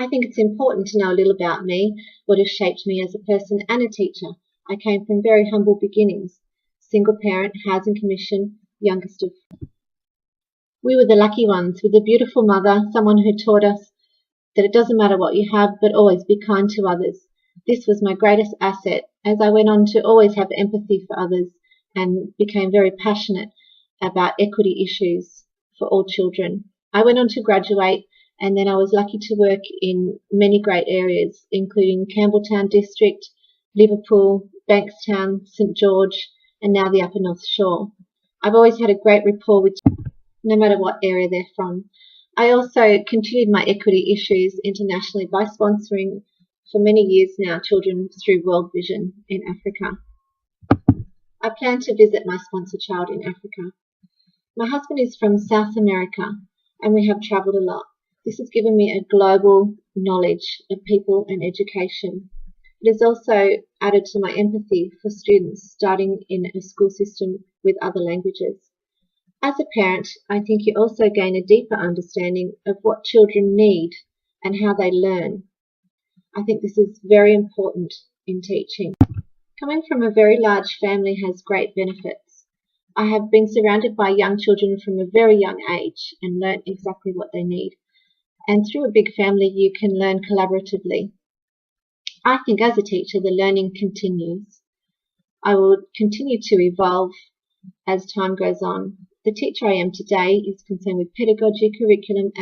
I think it's important to know a little about me, what has shaped me as a person and a teacher. I came from very humble beginnings. Single parent, housing commission, youngest of. We were the lucky ones with a beautiful mother, someone who taught us that it doesn't matter what you have, but always be kind to others. This was my greatest asset, as I went on to always have empathy for others and became very passionate about equity issues for all children. I went on to graduate, and then I was lucky to work in many great areas, including Campbelltown District, Liverpool, Bankstown, St George, and now the Upper North Shore. I've always had a great rapport with no matter what area they're from. I also continued my equity issues internationally by sponsoring for many years now children through World Vision in Africa. I plan to visit my sponsor child in Africa. My husband is from South America and we have travelled a lot. This has given me a global knowledge of people and education. It has also added to my empathy for students starting in a school system with other languages. As a parent, I think you also gain a deeper understanding of what children need and how they learn. I think this is very important in teaching. Coming from a very large family has great benefits. I have been surrounded by young children from a very young age and learnt exactly what they need. And through a big family, you can learn collaboratively. I think as a teacher, the learning continues. I will continue to evolve as time goes on. The teacher I am today is concerned with pedagogy, curriculum, and